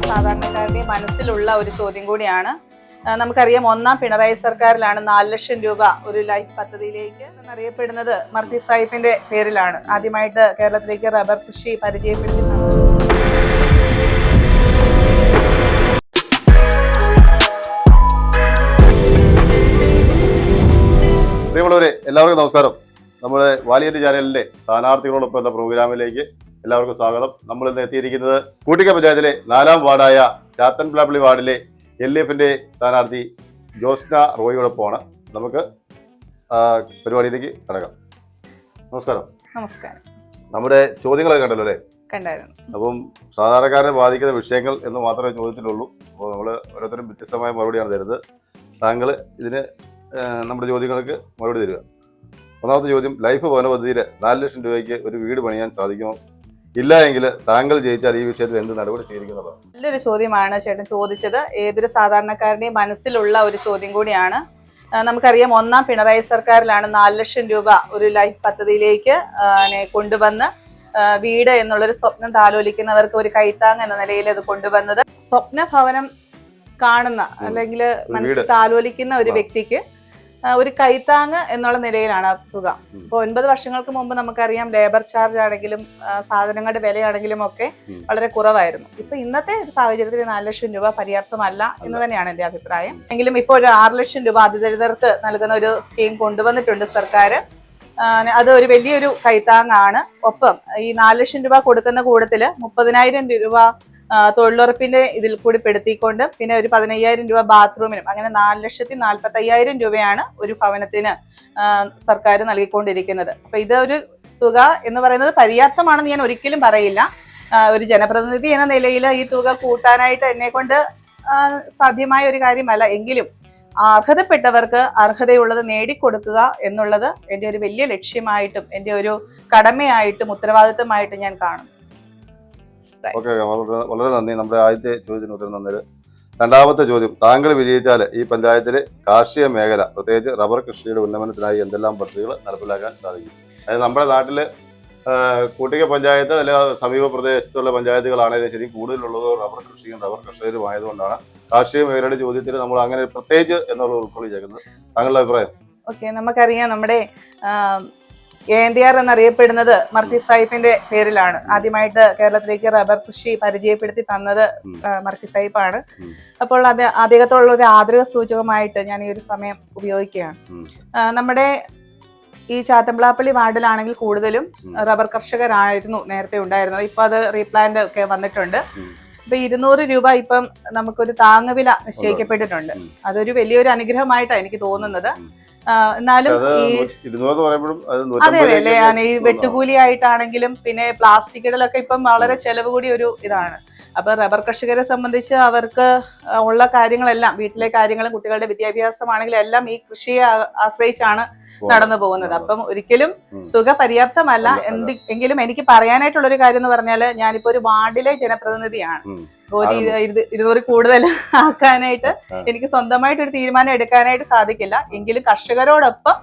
സാധാരണക്കാരുടെ മനസ്സിലുള്ള ഒരു ചോദ്യം കൂടിയാണ്. നമുക്കറിയാം, ഒന്നാം പിണറായി സർക്കാരിലാണ് 4 ലക്ഷം രൂപ ഒരു ലൈഫ് പദ്ധതിയിലേക്ക് എന്നറിയപ്പെടുന്നത് മർത്തി സാഹിബിന്റെ പേരിലാണ് ആദ്യമായിട്ട് കേരളത്തിലേക്ക് റബ്ബർ കൃഷി പരിചയപ്പെടുത്തുന്നത്. പ്രിയമുള്ളവരെ, എല്ലാവർക്കും നമസ്കാരം. നമ്മുടെ വാലിയന്റെ ചാനലിന്റെ സ്ഥാനാർത്ഥികളോടൊപ്പം എന്ന പ്രോഗ്രാമിലേക്ക് എല്ലാവർക്കും സ്വാഗതം. നമ്മൾ ഇന്ന് എത്തിയിരിക്കുന്നത് കൂട്ടിക്ക പഞ്ചായത്തിലെ 4-ാം വാർഡായ ചാത്തൻപ്ലാപ്പള്ളി വാർഡിലെ LDFന്റെ സ്ഥാനാർത്ഥി ജോസ്ന റോയിയോടൊപ്പമാണ്. നമുക്ക് പരിപാടിയിലേക്ക് കടക്കാം. നമസ്കാരം. നമസ്കാരം. നമ്മുടെ ചോദ്യങ്ങളൊക്കെ കണ്ടല്ലോ അല്ലേ? കണ്ടായിരുന്നു. അപ്പം സാധാരണക്കാരനെ ബാധിക്കുന്ന വിഷയങ്ങൾ എന്ന് മാത്രമേ ചോദ്യത്തിലുള്ളൂ. അപ്പോൾ നമ്മൾ ഓരോരുത്തരും വ്യത്യസ്തമായ മറുപടിയാണ് തരുന്നത്. താങ്കൾ ഇതിന് നമ്മുടെ ചോദ്യങ്ങൾക്ക് മറുപടി തരിക. ഒന്നാമത്തെ ചോദ്യം, ലൈഫ് ഭവന പദ്ധതിയിൽ 4 ലക്ഷം രൂപയ്ക്ക് ഒരു വീട് പണിയാൻ സാധിക്കുമോ? ഇല്ല എങ്കിൽ താങ്കൾ ജയിച്ചാൽ ഈ വിഷയത്തിൽ എന്ത് നടപടി സ്വീകരിക്കുന്നതാണ്? നല്ലൊരു ചോദ്യമാണ് ചേട്ടൻ ചോദിച്ചത്. ഏതൊരു സാധാരണക്കാരന്റെയും മനസ്സിലുള്ള ഒരു ചോദ്യം കൂടിയാണ്. നമുക്കറിയാം, ഒന്നാം പിണറായി സർക്കാരിലാണ് 4 ലക്ഷം രൂപ ഒരു ലൈഫ് പദ്ധതിയിലേക്ക് കൊണ്ടുവന്ന് വീട് എന്നുള്ളൊരു സ്വപ്നം താലോലിക്കുന്നവർക്ക് ഒരു കൈത്താങ് എന്ന നിലയിൽ അത് കൊണ്ടുവന്നത്. സ്വപ്ന ഭവനം കാണുന്ന അല്ലെങ്കിൽ മനസ്സിൽ താലോലിക്കുന്ന ഒരു വ്യക്തിക്ക് ഒരു കൈത്താങ് എന്നുള്ള നിലയിലാണ് തുക. ഇപ്പോൾ 9 വർഷങ്ങൾക്ക് മുമ്പ് നമുക്കറിയാം, ലേബർ ചാർജ് ആണെങ്കിലും സാധനങ്ങളുടെ വിലയാണെങ്കിലും ഒക്കെ വളരെ കുറവായിരുന്നു. ഇപ്പൊ ഇന്നത്തെ ഒരു സാഹചര്യത്തിൽ 4 ലക്ഷം രൂപ പര്യാപ്തമല്ല എന്ന് തന്നെയാണ് എന്റെ അഭിപ്രായം. എങ്കിലും ഇപ്പോൾ ഒരു 6 ലക്ഷം രൂപ അതിദരിദ്രർക്ക് നൽകുന്ന ഒരു സ്കീം കൊണ്ടുവന്നിട്ടുണ്ട് സർക്കാർ. അത് ഒരു വലിയൊരു കൈത്താങ്ങാണ്. ഒപ്പം ഈ 4 ലക്ഷം രൂപ കൊടുക്കുന്ന കൂട്ടത്തില് 30,000 രൂപ തൊഴിലുറപ്പിന്റെ ഇതിൽ കൂടി പെടുത്തിക്കൊണ്ട് പിന്നെ ഒരു 15,000 രൂപ ബാത്റൂമിനും, അങ്ങനെ 4,45,000 രൂപയാണ് ഒരു ഭവനത്തിന് സർക്കാർ നൽകിക്കൊണ്ടിരിക്കുന്നത്. അപ്പൊ ഇതൊരു തുക എന്ന് പറയുന്നത് പര്യാപ്തമാണെന്ന് ഞാൻ ഒരിക്കലും പറയില്ല. ഒരു ജനപ്രതിനിധി എന്ന നിലയിൽ ഈ തുക കൂട്ടാനായിട്ട് എന്നെ കൊണ്ട് സാധ്യമായ ഒരു കാര്യമല്ല. എങ്കിലും അർഹതപ്പെട്ടവർക്ക് അർഹതയുള്ളത് നേടിക്കൊടുക്കുക എന്നുള്ളത് എൻ്റെ ഒരു വലിയ ലക്ഷ്യമായിട്ടും എൻ്റെ ഒരു കടമയായിട്ടും ഉത്തരവാദിത്തമായിട്ടും ഞാൻ കാണുന്നു. ഓക്കെ, വളരെ നന്ദി. നമ്മുടെ ആദ്യത്തെ ചോദ്യത്തിന് ഉത്തരം തന്നത്. രണ്ടാമത്തെ ചോദ്യം, താങ്കൾ വിജയിച്ചാൽ ഈ പഞ്ചായത്തിലെ കാർഷിക മേഖല പ്രത്യേകിച്ച് റബ്ബർ കൃഷിയുടെ ഉന്നമനത്തിനായി എന്തെല്ലാം പദ്ധതികൾ നടപ്പിലാക്കാൻ സാധിക്കും? അതായത് നമ്മുടെ നാട്ടില് കൂട്ടിക്ക പഞ്ചായത്ത് അല്ലെ സമീപ പ്രദേശത്തുള്ള പഞ്ചായത്തുകളാണെങ്കിലും ശരി, കൂടുതലുള്ളത് റബ്ബർ കൃഷിയും റബ്ബർ കർഷകരും ആയതുകൊണ്ടാണ് കാർഷിക മേഖലയുടെ ചോദ്യത്തിൽ നമ്മൾ അങ്ങനെ പ്രത്യേകിച്ച് എന്നുള്ളത് ഉൾക്കൊള്ളിച്ചേക്കുന്നത്. താങ്കളുടെ അഭിപ്രായം? ഓക്കെ, നമുക്കറിയാം, നമ്മുടെ ANDR എന്നറിയപ്പെടുന്നത് മർത്തി സാഹിബിന്റെ പേരിലാണ് ആദ്യമായിട്ട് കേരളത്തിലേക്ക് റബ്ബർ കൃഷി പരിചയപ്പെടുത്തി തന്നത് മർത്തി സാഹിബാണ്. അപ്പോൾ അദ്ദേഹത്തോടുള്ള ഒരു ആദരവ സൂചകമായിട്ട് ഞാൻ ഈ ഒരു സമയം ഉപയോഗിക്കുകയാണ്. നമ്മുടെ ഈ ചാത്തൻപ്ലാപ്പള്ളി വാർഡിലാണെങ്കിൽ കൂടുതലും റബ്ബർ കർഷകരായിരുന്നു നേരത്തെ ഉണ്ടായിരുന്നത്. ഇപ്പൊ അത് റീപ്ലാന്റ് ഒക്കെ വന്നിട്ടുണ്ട്. ഇപ്പൊ 200 രൂപ ഇപ്പം നമുക്കൊരു താങ്ങുവില നിശ്ചയിക്കപ്പെട്ടിട്ടുണ്ട്. അതൊരു വലിയൊരു അനുഗ്രഹമായിട്ടാണ് എനിക്ക് തോന്നുന്നത്. എന്നാലും അതെ അതെ അല്ലേ, ഈ വെട്ടുകൂലി ആയിട്ടാണെങ്കിലും പിന്നെ പ്ലാസ്റ്റിക്കുകളിലൊക്കെ ഇപ്പം വളരെ ചെലവ് കൂടി ഒരു ഇതാണ്. അപ്പൊ റബ്ബർ കർഷകരെ സംബന്ധിച്ച് അവർക്ക് ഉള്ള കാര്യങ്ങളെല്ലാം, വീട്ടിലെ കാര്യങ്ങളും കുട്ടികളുടെ വിദ്യാഭ്യാസമാണെങ്കിലും എല്ലാം ഈ കൃഷിയെ ആശ്രയിച്ചാണ് നടന്നു പോകുന്നത്. അപ്പം ഒരിക്കലും തുക പര്യാപ്തമല്ല. എങ്കിലും എനിക്ക് പറയാനായിട്ടുള്ളൊരു കാര്യം എന്ന് പറഞ്ഞാല്, ഞാനിപ്പോ ഒരു വാർഡിലെ ജനപ്രതിനിധിയാണ്. ഒരു 200 കൂടുതൽ ആക്കാനായിട്ട് എനിക്ക് സ്വന്തമായിട്ട് ഒരു തീരുമാനം എടുക്കാനായിട്ട് സാധിക്കില്ല. എങ്കിലും കർഷകരോടൊപ്പം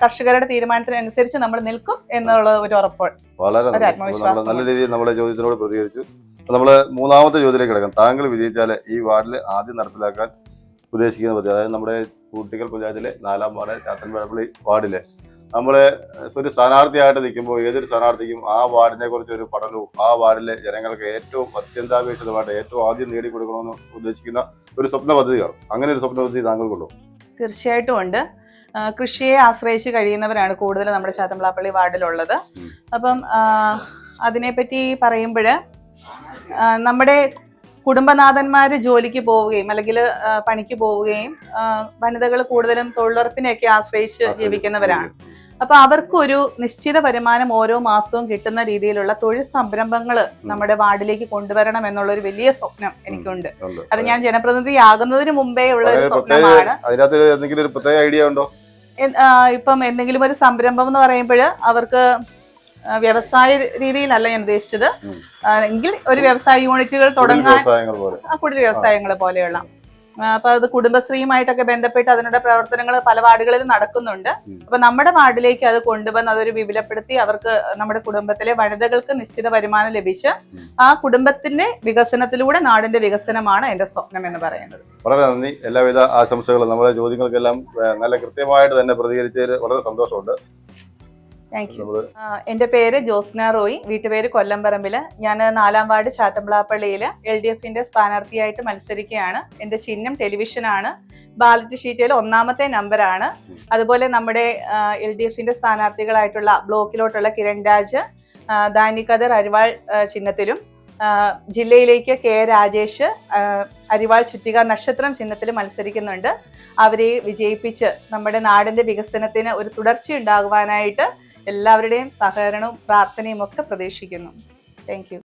കർഷകരുടെ തീരുമാനത്തിനനുസരിച്ച് നമ്മൾ നിൽക്കും എന്നുള്ള ഒരു ഉറപ്പാണ്. വളരെ ആത്മവിശ്വാസം. നല്ല രീതിയിൽ നമ്മുടെ ചോദ്യത്തിനോട് പ്രതികരിച്ചു. നമ്മള് മൂന്നാമത്തെ ചോദ്യത്തിലേക്ക് കിടക്കാം. താങ്കൾ വിജയിച്ചാൽ ഈ വാർഡിൽ ആദ്യം നടപ്പിലാക്കാൻ ഉദ്ദേശിക്കുന്ന പദ്ധതി, അതായത് നമ്മുടെ കൂട്ടിക്കൽ പഞ്ചായത്തിലെ 4-ാം വാർഡ് ചാത്തൻപ്ലാപ്പള്ളി വാർഡിലെ നമ്മളെ ഒരു സ്ഥാനാർത്ഥിയായിട്ട് നിൽക്കുമ്പോൾ ഏതൊരു സ്ഥാനാർത്ഥിക്കും ആ വാർഡിനെ കുറിച്ച് ഒരു പഠനവും ആ വാർഡിലെ ജനങ്ങൾക്ക് ഏറ്റവും അത്യന്താപേക്ഷിതമായിട്ട് ഏറ്റവും ആദ്യം നേടിക്കൊടുക്കണമെന്ന് ഉദ്ദേശിക്കുന്ന ഒരു സ്വപ്ന പദ്ധതിയാണ്. അങ്ങനെ ഒരു സ്വപ്ന പദ്ധതി താങ്കൾക്കുണ്ടോ? തീർച്ചയായിട്ടും ഉണ്ട്. കൃഷിയെ ആശ്രയിച്ച് കഴിയുന്നവരാണ് കൂടുതൽ നമ്മുടെ ചാത്തൻപ്ലാപ്പള്ളി വാർഡിലുള്ളത്. അപ്പം അതിനെപ്പറ്റി പറയുമ്പോൾ നമ്മുടെ കുടുംബനാഥന്മാര് ജോലിക്ക് പോവുകയും അല്ലെങ്കിൽ പണിക്ക് പോവുകയും വനിതകൾ കൂടുതലും തൊഴിലുറപ്പിനെയൊക്കെ ആശ്രയിച്ച് ജീവിക്കുന്നവരാണ്. അപ്പൊ അവർക്കൊരു നിശ്ചിത വരുമാനം ഓരോ മാസവും കിട്ടുന്ന രീതിയിലുള്ള തൊഴിൽ സംരംഭങ്ങൾ നമ്മുടെ വാർഡിലേക്ക് കൊണ്ടുവരണം എന്നുള്ള ഒരു വലിയ സ്വപ്നം എനിക്കുണ്ട്. അത് ഞാൻ ജനപ്രതിനിധി ആകുന്നതിന് മുമ്പേ ഉള്ള ഒരു സ്വപ്നമാണ്. ഇപ്പം എന്തെങ്കിലും ഒരു സംരംഭം എന്ന് പറയുമ്പോൾ അവർക്ക് വ്യവസായ രീതിയിലല്ല ഞാൻ ഉദ്ദേശിച്ചത്. എങ്കിൽ ഒരു വ്യവസായ യൂണിറ്റുകൾ തുടങ്ങാൻ, കുടിൽ വ്യവസായങ്ങൾ പോലെയുള്ള അപ്പൊ അത് കുടുംബശ്രീയുമായിട്ടൊക്കെ ബന്ധപ്പെട്ട് അതിനുള്ള പ്രവർത്തനങ്ങൾ പല വാർഡുകളിൽ നടക്കുന്നുണ്ട്. അപ്പൊ നമ്മുടെ വാർഡിലേക്ക് അത് കൊണ്ടുവന്ന് അതൊരു വിപുലപ്പെടുത്തി അവർക്ക് നമ്മുടെ കുടുംബത്തിലെ വനിതകൾക്ക് നിശ്ചിത വരുമാനം ലഭിച്ച് ആ കുടുംബത്തിന്റെ വികസനത്തിലൂടെ നാടിന്റെ വികസനമാണ് എന്റെ സ്വപ്നം എന്ന് പറയുന്നത്. വളരെ നന്ദി, എല്ലാവിധ ആശംസകളും. നമ്മുടെ ചോദ്യങ്ങൾക്കെല്ലാം നല്ല കൃത്യമായിട്ട് തന്നെ പ്രതികരിച്ചതിൽ വളരെ സന്തോഷമുണ്ട്. Thank you. എന്റെ പേര് ജോസ്ന റോയി, വീട്ടുപേര് കൊല്ലംപറമ്പില്. ഞാൻ 4-ാം വാർഡ് ചാത്തമ്പ്ലാപ്പള്ളിയിൽ LDFന്റെ സ്ഥാനാർത്ഥിയായിട്ട് മത്സരിക്കുകയാണ്. എന്റെ ചിഹ്നം ടെലിവിഷനാണ്. ബാലറ്റ് ഷീറ്റിൽ 1-ാമത്തെ നമ്പറാണ്. അതുപോലെ നമ്മുടെ LDFന്റെ സ്ഥാനാർത്ഥികളായിട്ടുള്ള ബ്ലോക്കിലോട്ടുള്ള കിരൺ രാജ്, ദാനി ഖദർ അരിവാൾ ചിഹ്നത്തിലും, ജില്ലയിലേക്ക് K രാജേഷ് അരിവാൾ ചുറ്റിക നക്ഷത്രം ചിഹ്നത്തിൽ മത്സരിക്കുന്നുണ്ട്. അവരെ വിജയിപ്പിച്ച് നമ്മുടെ നാടിന്റെ വികസനത്തിന് ഒരു തുടർച്ചയുണ്ടാകുവാനായിട്ട് എല്ലാവരുടെയും സഹകരണവും പ്രാർത്ഥനയും ഒക്കെ പ്രതീക്ഷിക്കുന്നു. Thank you.